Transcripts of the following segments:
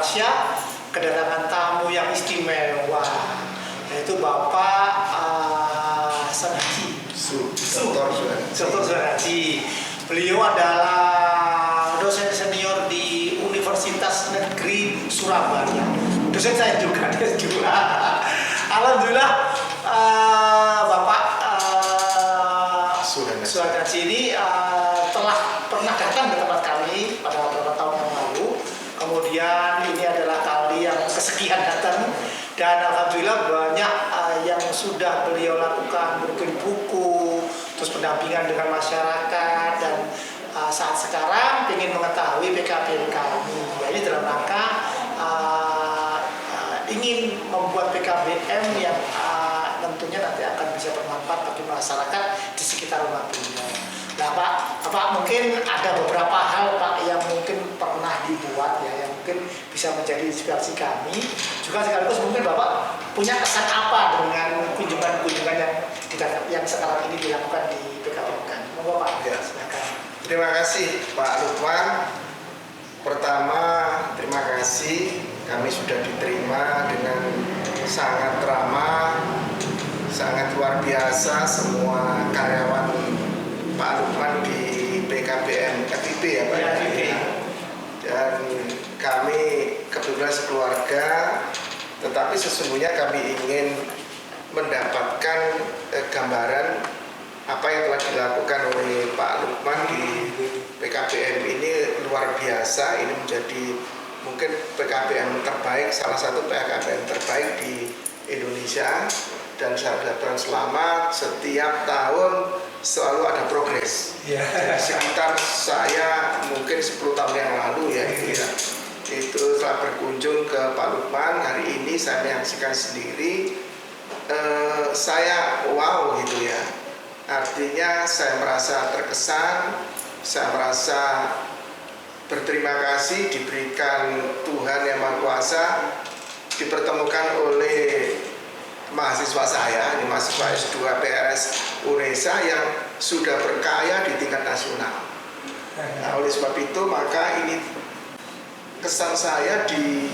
Tasya kedatangan tamu yang istimewa, yaitu Bapak Sanaji. Dr. Sanaji. Beliau adalah dosen senior di Universitas Negeri Surabaya. Dosen saya juga. Alhamdulillah, Bapak Sanaji ini telah pernah datang ke tempat kami pada beberapa tahun yang lalu. Kemudian ini adalah kali yang kesekian datang, dan alhamdulillah banyak yang sudah beliau lakukan, berupa buku, terus pendampingan dengan masyarakat, dan saat sekarang ingin mengetahui PKBM kami. Jadi dalam rangka ingin membuat PKBM yang tentunya nanti akan bisa bermanfaat bagi masyarakat di sekitar rumah beliau. Nah Pak, mungkin ada beberapa hal Pak yang mungkin pernah dibuat ya, yang mungkin bisa menjadi inspirasi kami. Juga sekaligus mungkin Bapak punya kesan apa dengan kunjungan-kunjungan yang sekarang ini dilakukan di PKBM kami. Monggo Pak, ya, silakan. Terima kasih Pak Lukman. Pertama, terima kasih kami sudah diterima dengan sangat ramah, sangat luar biasa semua karyawan Pak Lukman di PKBM FIB ya Pak. Ya. Dan kami kebetulan sekeluarga, tetapi sesungguhnya kami ingin mendapatkan gambaran apa yang telah dilakukan oleh Pak Lukman di PKBM ini luar biasa. Ini menjadi mungkin PKBM terbaik, salah satu PKBM terbaik di Indonesia, dan saya ucapkan selamat. Setiap tahun selalu ada progres. Sekitar saya mungkin 10 tahun yang lalu ya itu setelah berkunjung ke Pak Lukman, hari ini saya menyaksikan sendiri, saya wow gitu ya. Artinya saya merasa terkesan, saya merasa berterima kasih diberikan Tuhan Yang Maha Kuasa, dipertemukan oleh mahasiswa saya, ini mahasiswa S2 PRS UNESA yang sudah berkaya di tingkat nasional. Nah, oleh sebab itu maka ini kesan saya di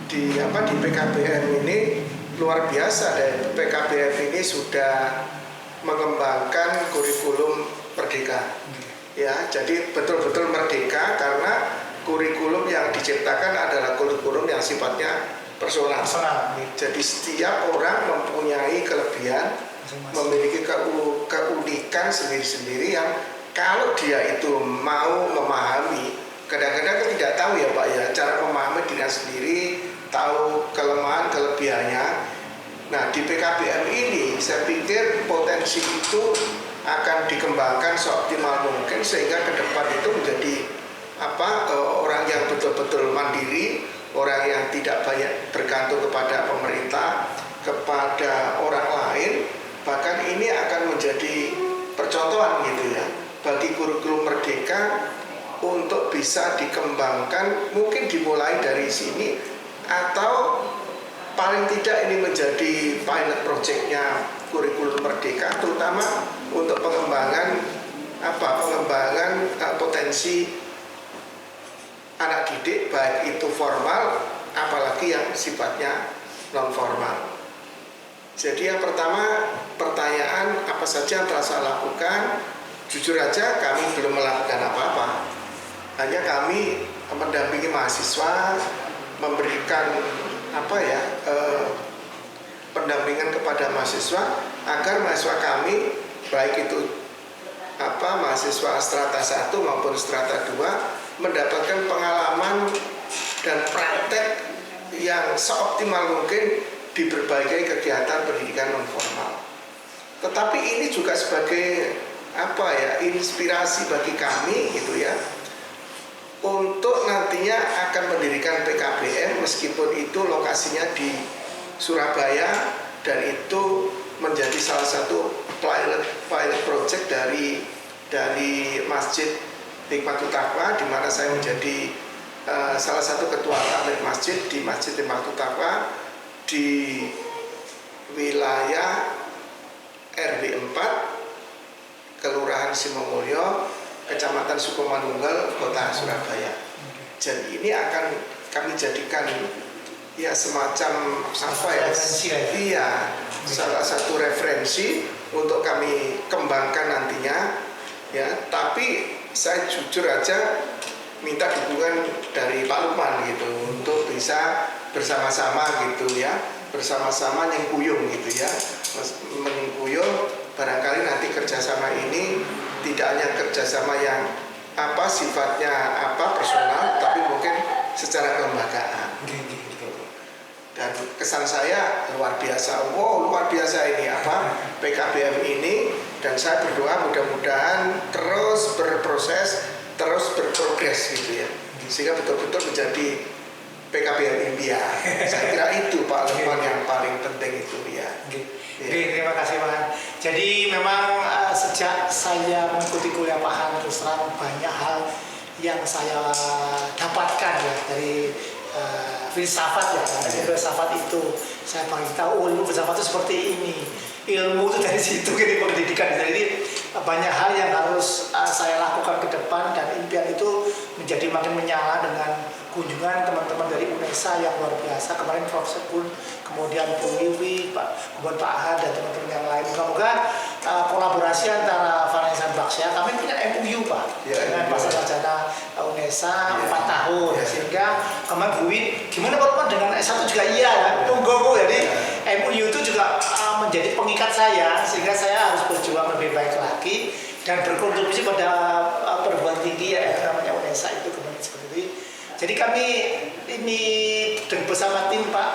PKBM ini luar biasa, dan PKBM ini sudah mengembangkan kurikulum merdeka. Ya, jadi betul-betul merdeka karena kurikulum yang diciptakan adalah kurikulum yang sifatnya personal. Jadi setiap orang mempunyai kelebihan, memiliki keunikan sendiri-sendiri yang kalau dia itu mau memahami, kadang-kadang kita tidak tahu ya Pak ya, cara memahami diri sendiri, tahu kelemahan kelebihannya. Nah di PKBM ini saya pikir potensi itu akan dikembangkan seoptimal mungkin sehingga ke depan itu menjadi orang yang betul-betul mandiri, orang yang tidak banyak bergantung kepada pemerintah, kepada orang lain. Bahkan ini akan menjadi percontohan gitu ya bagi kurikulum merdeka untuk bisa dikembangkan, mungkin dimulai dari sini atau paling tidak ini menjadi pilot projectnya kurikulum merdeka, terutama untuk pengembangan potensi anak didik, baik itu formal apalagi yang sifatnya non formal. Jadi yang pertama, pertanyaan apa saja yang telah saya lakukan, jujur aja kami belum melakukan apa-apa, hanya kami mendampingi mahasiswa, memberikan pendampingan kepada mahasiswa agar mahasiswa kami baik itu mahasiswa strata 1 maupun strata 2 mendapatkan pengalaman dan praktek yang seoptimal mungkin di berbagai kegiatan pendidikan non formal. Tetapi ini juga sebagai inspirasi bagi kami gitu ya, untuk nantinya akan mendirikan PKBM meskipun itu lokasinya di Surabaya, dan itu menjadi salah satu pilot project dari Masjid Hikmatul Taqwa, di mana saya menjadi salah satu ketua takmir masjid di Masjid Hikmatul Taqwa di wilayah RW 4 Kelurahan Simomulyo, Kecamatan Sukomanunggal, Kota Surabaya. Jadi ini akan kami jadikan ya semacam apa ya? Referensi ya? Iya, salah satu referensi untuk kami kembangkan nantinya ya. Tapi saya jujur aja minta dukungan dari Pak Lukman gitu untuk bisa bersama-sama gitu ya, bersama-sama nyengkuyung gitu ya, menyengkuyung. Barangkali nanti kerjasama ini tidak hanya kerjasama yang apa sifatnya apa personal, tapi mungkin secara kelembagaan. Dan kesan saya luar biasa, wow luar biasa ini apa PKBM ini, dan saya berdoa mudah-mudahan terus berproses, terus berprogres gitu ya, sehingga betul-betul menjadi PKBM India. Saya kira itu Pak Lukman yang paling penting itu ya. Oke, terima kasih Pak. Jadi memang sejak saya mengikuti kuliah Pak Han, terus terang banyak hal yang saya dapatkan ya dari filsafat ya. Dari filsafat itu saya paling tahu, oh ilmu filsafat itu seperti ini. Ilmu itu dari situ, gitu, pendidikan. Jadi banyak hal yang harus saya lakukan ke depan, dan impian itu menjadi makin menyala dengan kunjungan teman-teman dari UNESA yang luar biasa. Kemarin Prof. Sekun, kemudian Bu Wiwi, kemudian Pak Ahad, dan teman-teman yang lain. Moga-moga kolaborasi antara Vanessa dan Baksya, kami punya MOU Pak ya, dengan Pak Sarjana UNESA 4 tahun ya. Sehingga kemarin Bu Wiwi, gimana Pak dengan S1 juga iya ya, tunggu jadi MOU itu juga menjadi pengikat saya, sehingga saya harus berjuang lebih baik lagi dan berkontribusi pada perguruan tinggi ya, namanya UNESA itu kemudian seperti itu. Jadi kami ini bersama tim Pak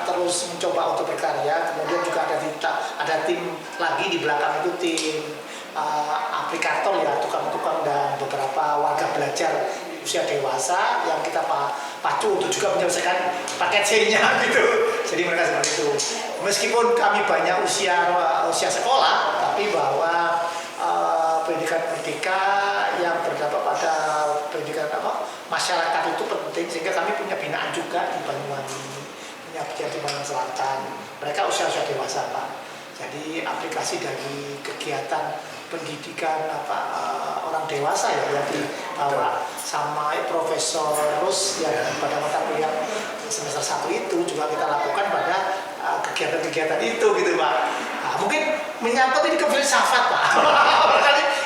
terus mencoba untuk berkarya. Kemudian juga ada tim lagi di belakang itu, tim aplikator ya, tukang-tukang dan beberapa warga belajar usia dewasa yang kita pacu untuk juga menyelesaikan paket C-nya gitu. Jadi mereka seperti itu. Meskipun kami banyak usia sekolah, tapi bahwa pendidikan merdeka yang berdampak pada pendidikan masyarakat itu penting, sehingga kami punya binaan juga di Banyuwangi, punya di Banyuwangi Selatan. Mereka usia dewasa Pak. Jadi aplikasi dari kegiatan pendidikan orang dewasa ya yang dibawa sama Profesor Rus yang pada mata kuliah semester 1 itu juga kita lakukan pada kegiatan-kegiatan itu gitu Pak. Nah, mungkin menyangkut ini ke filsafat Pak.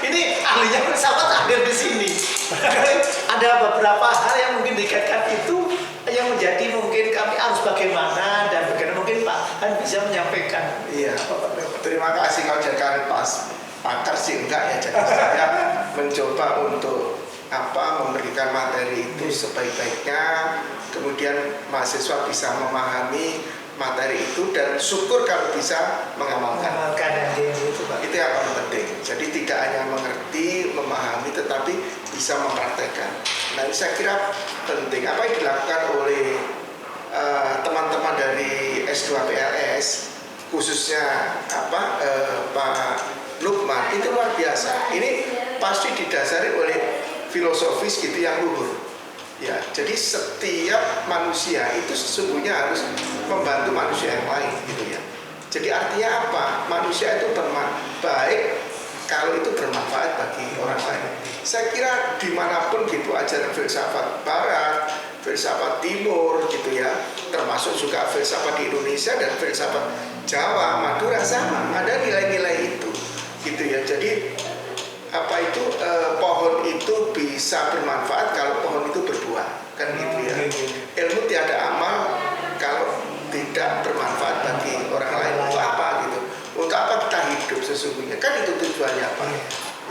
Ini ahlinya filsafat hadir di sini. Ada beberapa hal yang mungkin dikaitkan itu yang menjadi mungkin kami harus bagaimana, dan bagaimana mungkin Pak Han bisa menyampaikan. Iya. Terima kasih kalau jadikan pakar sih enggak ya, jadi saya mencoba untuk memberikan materi itu sebaik-baiknya, kemudian mahasiswa bisa memahami materi itu dan syukur kalau bisa mengamalkan. Itu yang paling penting. Jadi tidak hanya mengerti, memahami, tetapi bisa mempraktekkan. Nah, ini saya kira penting. Apa yang dilakukan oleh teman-teman dari S2 PLS, khususnya Pak Lukman, itu luar biasa. Ini pasti didasari oleh filosofis gitu yang luhur. Ya, jadi setiap manusia itu sesungguhnya harus membantu manusia yang lain gitu ya. Jadi artinya apa? Manusia itu baik kalau itu bermanfaat bagi orang lain. Saya kira dimanapun gitu ajaran filsafat Barat, filsafat Timur gitu ya, termasuk juga filsafat di Indonesia dan filsafat Jawa, Madura sama, ada nilai-nilai itu gitu ya. Jadi pohon itu bisa bermanfaat kalau pohon itu berbuah, kan gitu ya. Ilmu tiada amal kalau tidak bermanfaat bagi orang lain. Untuk apa gitu? Untuk apa kita hidup sesungguhnya? Kan itu tujuannya apa?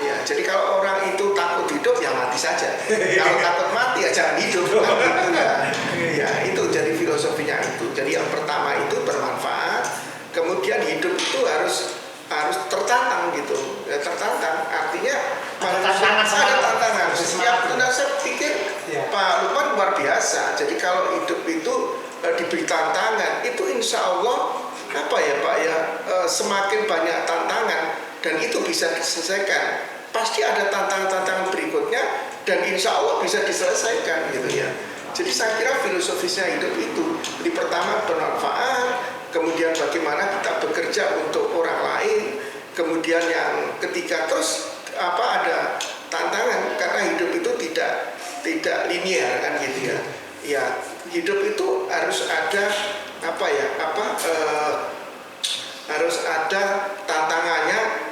Ya, jadi kalau orang itu takut hidup ya mati saja. Kalau takut mati ya jangan hidup. Kan gitu ya. Ya, itu jadi filosofinya itu. Jadi yang pertama itu bermanfaat, kemudian hidup itu harus tertantang gitu ya, tertantang artinya ada tantangan setiap itu. Saya pikir Pak Lukman luar biasa. Jadi kalau hidup itu diberi tantangan, itu insya Allah semakin banyak tantangan dan itu bisa diselesaikan. Pasti ada tantangan-tantangan berikutnya dan insya Allah bisa diselesaikan gitu ya. Jadi saya kira filosofisnya hidup itu, jadi pertama bermanfaat, kemudian bagaimana kita bekerja untuk orang lain, kemudian yang ketiga terus ada tantangan karena hidup itu tidak linear kan gitu ya. Ya hidup itu harus ada harus ada tantangannya.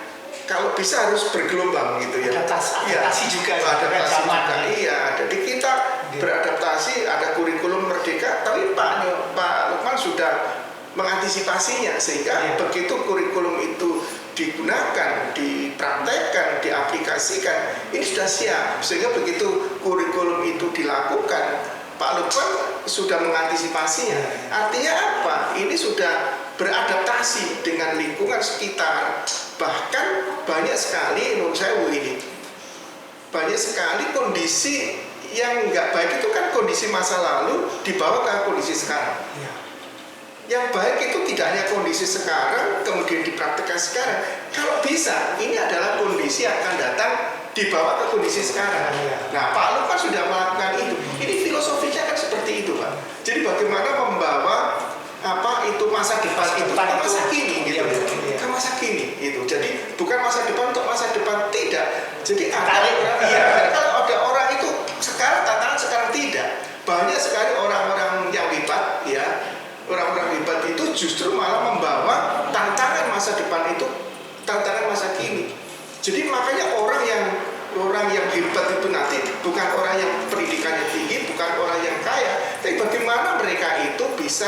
Kalau bisa harus bergelombang gitu ya. Adaptasi juga. Adaptasi juga. Iya. Jadi kita beradaptasi, ada kurikulum merdeka, tapi Pak Lukman sudah mengantisipasinya sehingga begitu kurikulum itu digunakan, dipraktekkan, diaplikasikan, ini sudah siap. Sehingga begitu kurikulum itu dilakukan, Pak Lukman sudah mengantisipasinya. Artinya apa? Ini sudah beradaptasi dengan lingkungan sekitar. Bahkan banyak sekali, menurut saya ini banyak sekali kondisi yang nggak baik itu kan kondisi masa lalu dibawa ke kondisi sekarang. Ya. Yang baik itu tidak hanya kondisi sekarang kemudian dipraktekkan sekarang. Kalau bisa, ini adalah kondisi yang akan datang dibawa ke kondisi sekarang. Nah, Pak Lukman sudah melakukan itu. Ini filosofinya kan seperti itu, Pak. Jadi bagaimana membawa masa depan itu ke masa kini gitu. Ke masa kini itu. Jadi bukan masa depan untuk masa depan, tidak. Jadi kalau ada orang itu sekarang tantangan, sekarang tidak. Banyak sekali orang-orang yang hebat ya. Orang-orang hebat itu justru malah membawa tantangan masa depan itu, tantangan masa kini. Jadi makanya orang yang hebat itu nanti bukan orang yang pendidikannya tinggi, bukan orang yang kaya, tapi bagaimana mereka itu bisa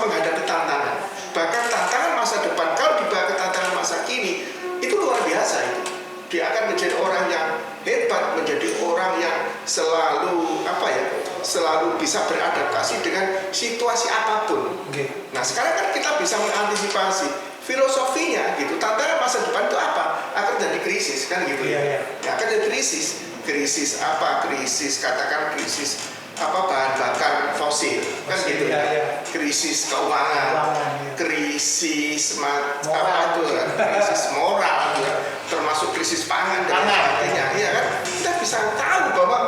menghadapi tantangan. Bahkan tantangan masa depan kalau dibawa ke tantangan masa kini itu luar biasa itu. Dia akan menjadi orang yang hebat, menjadi orang yang selalu bisa beradaptasi dengan situasi apapun. Nah, sekarang kan kita bisa mengantisipasi filosofinya gitu. Tantangan masa depan itu apa? Akan jadi krisis kan gitu ya. Akan jadi krisis. Krisis katakan krisis bahan bakar fosil kan gitu ya. Krisis keuangan, krisis krisis moral ya. Termasuk krisis pangan dan sebagainya. Iya kan? Kita bisa tahu bahwa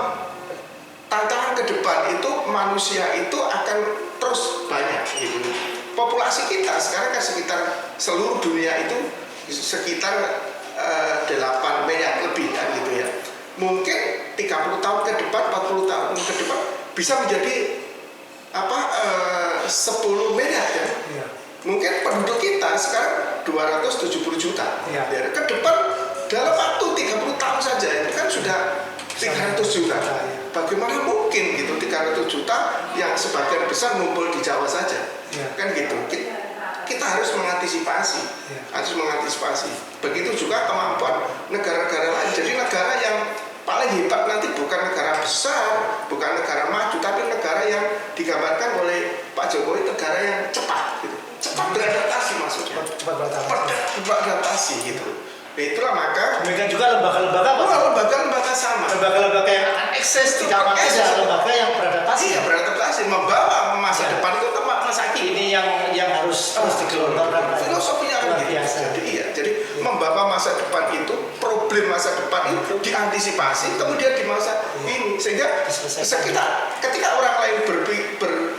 tantangan ke depan itu manusia itu akan terus banyak gitu. Populasi kita sekarang kan sekitar seluruh dunia itu sekitar 8 miliar lebih kan gitu ya. Mungkin 30 tahun ke depan, 40 tahun ke depan bisa menjadi 10 miliar ya. Mungkin penduduk kita sekarang 270 juta. Ke depan dalam waktu 30 tahun saja itu kan sudah 300 juta. Bagaimana mungkin gitu 300 juta yang sebagian besar ngumpul di Jawa saja. Kan gitu. Kita harus mengantisipasi. Begitu juga kemampuan negara-negara lain. Jadi negara yang paling hebat nanti bukan negara besar, bukan negara maju, tapi negara yang digambarkan oleh Pak Jokowi negara yang cepat gitu. Cepat beradaptasi maksudnya. Cepat beradaptasi gitu. Nah, itulah maka demikian juga lembaga-lembaga sama. Lembaga-lembaga yang akan eksis tidak ada lembaga yang beradaptasi. Iya, beradaptasi membawa masa depan itu ke masa kini. Ini yang harus digelontorkan. Filosofinya kan gitu. Jadi membawa masa depan itu, problem masa depan itu diantisipasi kemudian di masa ini sehingga ketika orang lain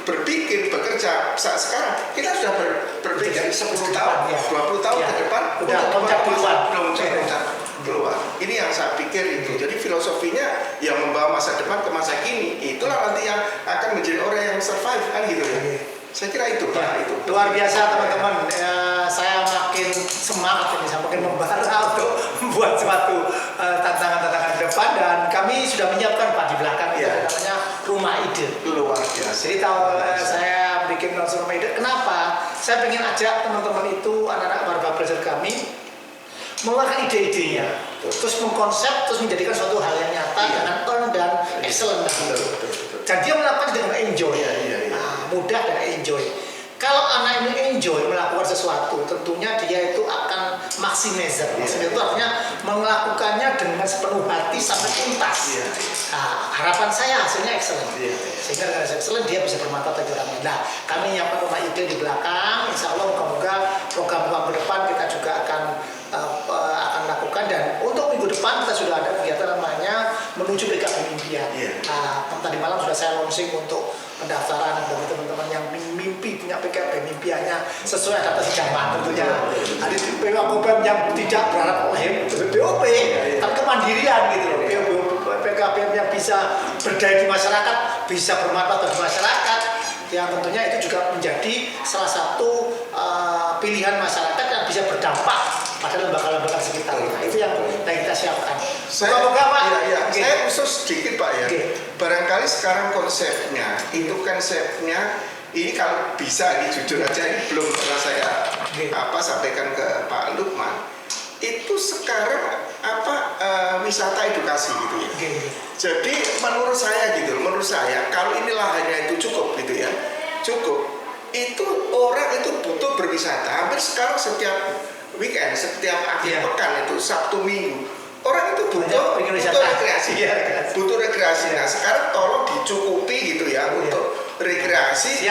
berpikir bekerja saat sekarang, kita sudah berpikir 10 tahun, 20 tahun ke depan udah keluar. Ini yang saya pikir itu. Jadi filosofinya yang membawa masa depan ke masa kini. Itulah nanti yang akan menjadi orang yang survive kan gitu ya. Saya kira itu Pak. Itu luar biasa teman-teman. Saya makin semangat ini, saya makin membara untuk membuat suatu tantangan-tantangan ke depan, dan kami sudah menyiapkan Pak di belakang itu namanya rumah ide. Luar biasa. Jadi saya bikin rumah ide. Kenapa? Saya ingin ajak teman-teman itu, anak-anak warga belajar kami, mengeluarkan ide-idenya, terus mengkonsep, terus menjadikan suatu hal yang nyata dengan earn dan excellent. Dan dia melakukan dengan enjoy, mudah dan enjoy. Kalau anak ini enjoy melakukan sesuatu, tentunya dia itu akan maximizer. Maksudnya itu artinya melakukannya dengan sepenuh hati sampai tuntas. Harapan saya hasilnya excellent. Sehingga dengan excellent dia bisa bermata bagi orang lain. Nah, kami nyiapkan rumah ide di belakang. Insya Allah moga-moga program-program ke depan kita juga akan lakukan, dan untuk minggu depan kita sudah ada kegiatan namanya menuju PKB Mimpian. Tadi malam sudah saya launching untuk pendaftaran bagi teman-teman yang mimpi punya PKB mimpiannya sesuai adaptasi zaman tentunya. Ada PKB yang tidak berharap oleh BOP, tapi kemandirian gitu loh. PKBM yang bisa berdaya di masyarakat, bisa bermanfaat bagi masyarakat, yang tentunya itu juga menjadi salah satu pilihan masyarakat yang bisa berdampak pada lembaga-lembaga sekitar. Nah, itu yang kita siapkan. Moga-moga Pak. Iya. Saya usus sedikit Pak ya. Barangkali sekarang konsepnya ini kalau bisa ini jujur aja ini belum pernah saya sampaikan ke Pak Lukman. Itu sekarang wisata edukasi gitu ya. Jadi menurut saya kalau ini lahannya itu cukup gitu ya, itu orang itu butuh berwisata. Hampir sekarang setiap weekend, setiap akhir pekan itu Sabtu Minggu orang itu butuh rekreasi. Butuh rekreasi. Nah sekarang tolong dicukupi gitu ya untuk rekreasi.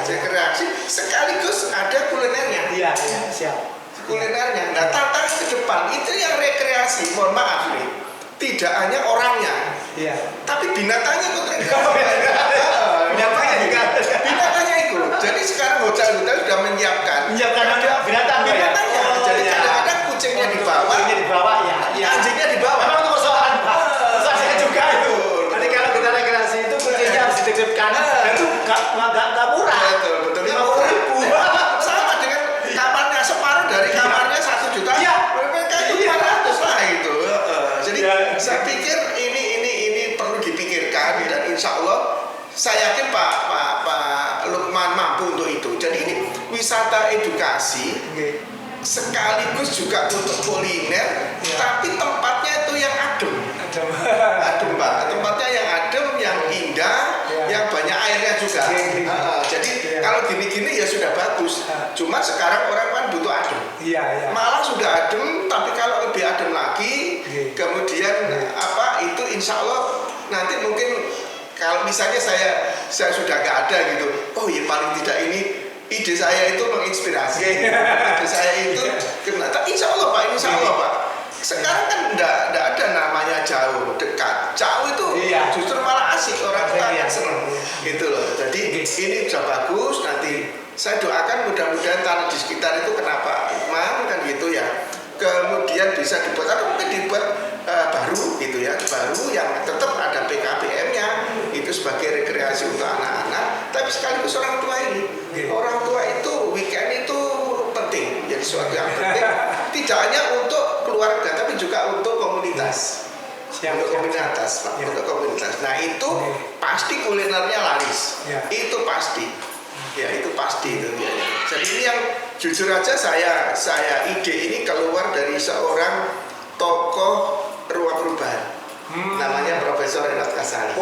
Rekreasi sekaligus ada kulinernya. Siap. Kulinernya. Nah, tantangan ke depan itu yang rekreasi. Mohon maaf nih, tidak hanya orangnya, tapi binatangnya ikut rekreasi. Binatangnya ikut. Jadi sekarang hotel-hotel sudah menyiapkan binatangnya. Jadi kadang-kadang kucingnya dibawa, anjingnya dibawa. Memang itu persoalan Pak. Saya juga itu. Jadi kalau kita rekreasi itu kucingnya harus dititipkan. Itu nggak murah. Betul. 50.000. Sama dengan kamarnya separuh dari kamarnya 1 juta. Mereka itu 400 lah itu. Jadi saya pikir ini perlu dipikirkan dan insya Allah saya yakin Pak Lukman mampu untuk itu. Jadi ini wisata edukasi sekaligus juga untuk kuliner, tapi tempatnya itu yang adem Pak. Tempatnya yang adem, yang indah, yang banyak airnya juga. Jadi kalau gini-gini ya sudah bagus. Cuma sekarang orang kan butuh adem. Malah sudah adem, tapi kalau lebih adem lagi, kemudian itu insya Allah nanti mungkin kalau misalnya saya sudah nggak ada gitu, oh ya paling tidak ini ide saya itu menginspirasi. Ide saya itu tapi insya Allah Pak. Sekarang kan enggak ada namanya jauh, dekat. Jauh itu justru malah asik, orang tua senang. Gitu loh. Jadi ini sudah bagus, nanti saya doakan mudah-mudahan tanah di sekitar itu kenapa kan gitu ya. Kemudian bisa dibuat atau mungkin dibuat baru gitu ya, baru yang tetap ada PKBM-nya itu sebagai rekreasi untuk anak-anak, tapi sekaligus orang tua ini. Orang tua itu weekend itu penting, jadi suatu yang penting tidak hanya untuk keluarga tapi juga untuk komunitas. Untuk komunitas. Nah itu pasti kulinernya laris. Itu pasti. Itu pasti itu ya. Jadi ini yang jujur aja saya ide ini keluar dari seorang tokoh ruang perubahan. Namanya Profesor Renat Kasali.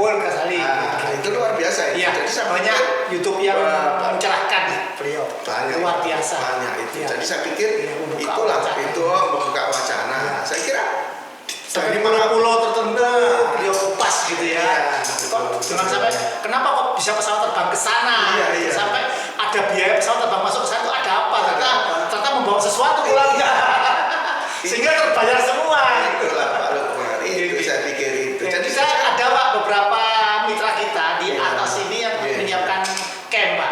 Itu luar biasa ya. Jadi banyak YouTube yang mencerahkan beliau. Luar biasa. Banyak itu. Jadi saya pikir itu membuka wacana. Saya kira dari pulau tertentu beliau kupas gitu ya. Jangan sampai kenapa kok bisa pesawat terbang ke sana? Sampai ada biaya pesawat terbang masuk ke sana itu ada apa? Ternyata membawa sesuatu pulangnya. Sehingga terbayar semua. Itulah Pak Lukman. Itu saya pikir itu. Jadi saya ada Pak beberapa mitra kita di atas ini yang menyiapkan camp Pak.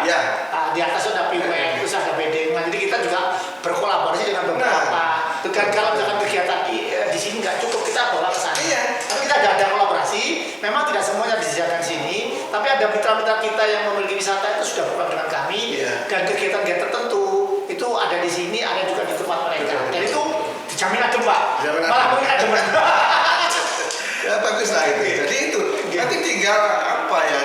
Di atas ada PWN, terus ada BD. Jadi kita juga berkolaborasi dengan beberapa. Dan kalau misalkan kegiatan di sini nggak cukup, kita bawa ke sana. Tapi kita ada kolaborasi. Memang tidak semuanya disediakan di sini, tapi ada mitra-mitra kita yang memiliki wisata itu sudah bergabung dengan kami. Dan kegiatan-kegiatan tertentu itu ada di sini, ada juga di tempat mereka. Dan itu dijamin adem Pak. Malah mungkin adem. Ya bagus lah itu. Jadi itu nanti tinggal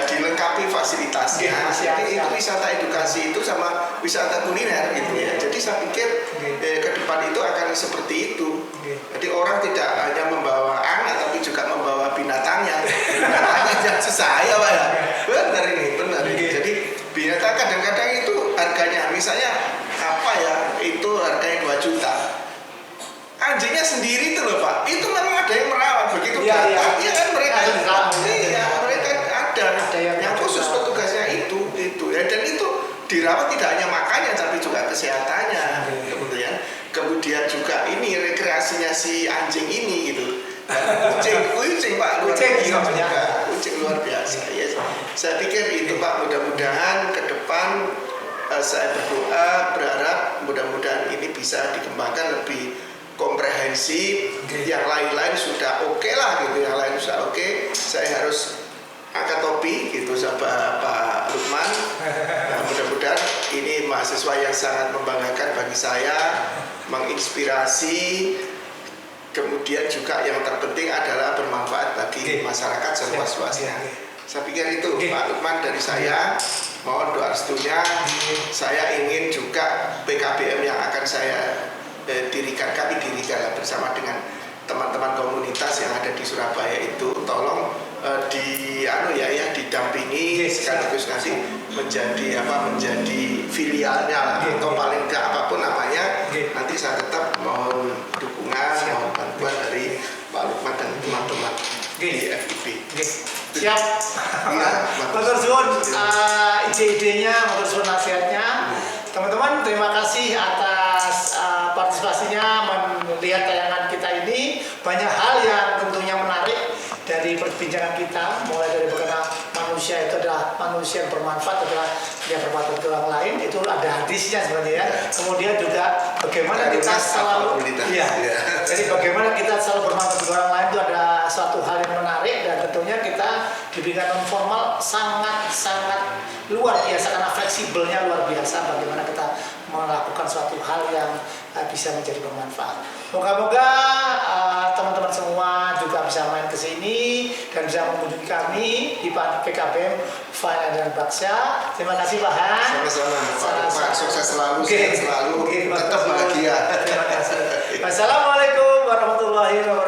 dilengkapi fasilitasnya. Jadi itu wisata edukasi itu sama wisata kuliner gitu ya. Jadi saya pikir ke depan itu akan seperti itu. Jadi orang tidak hanya membawa anak tapi juga membawa binatangnya. Binatangnya saya Pak ya. Benar ini. Jadi binatang kadang-kadang itu harganya misalnya itu harganya 2 juta. Anjingnya sendiri itu loh Pak, itu memang ada yang merawat begitu kan mereka ada yang khusus petugasnya itu ya, dan itu dirawat tidak hanya makannya tapi juga kesehatannya. Kemudian juga ini rekreasinya si anjing ini gitu. Kucing Pak kucing luar biasa ya. Saya pikir itu Pak, mudah-mudahan ke depan saya berdoa berharap mudah-mudahan ini bisa dikembangkan lebih komprehensif, yang lain-lain sudah oke lah gitu, yang lain sudah oke. Saya harus angkat topi gitu sama Pak Lukman. Nah, mudah-mudahan ini mahasiswa yang sangat membanggakan bagi saya, menginspirasi, kemudian juga yang terpenting adalah bermanfaat bagi masyarakat seluas-luasnya. Saya pikir itu Pak Lukman dari saya. Mohon doa restunya. Saya ingin juga PKBM yang akan saya kami dirikan bersama dengan teman-teman komunitas yang ada di Surabaya itu, tolong didampingi sekaligus nanti menjadi filialnya lah, atau paling tidak apapun namanya. Nanti saya tetap mohon dukungan, mohon bantuan dari Pak Lukman dan teman-teman di FIB. Siap. Matur suwun ide-idenya, matur suwun nasihatnya. Teman-teman, terima kasih atas partisipasinya melihat tayangan kita ini. Banyak hal yang tentunya menarik dari perbincangan kita, mulai dari bagaimana manusia itu adalah manusia yang bermanfaat, adalah dia bermanfaat ke orang lain, itu ada hadisnya sebenarnya ya. Kemudian juga bagaimana kita selalu jadi bagaimana kita selalu bermanfaat ke orang lain itu ada suatu hal yang menarik, dan tentunya kita di bidang non formal sangat luar biasa karena fleksibelnya luar biasa bagaimana kita melakukan suatu hal yang bisa menjadi bermanfaat. Moga-moga teman-teman semua juga bisa main ke sini dan bisa mengunjungi kami di PKBM Fine dan Baksya. Terima kasih Pak Han. Sama-sama. Pak sukses selalu, sehat selalu, tetap bahagia. Terima kasih. Wassalamualaikum warahmatullahi wabarakatuh.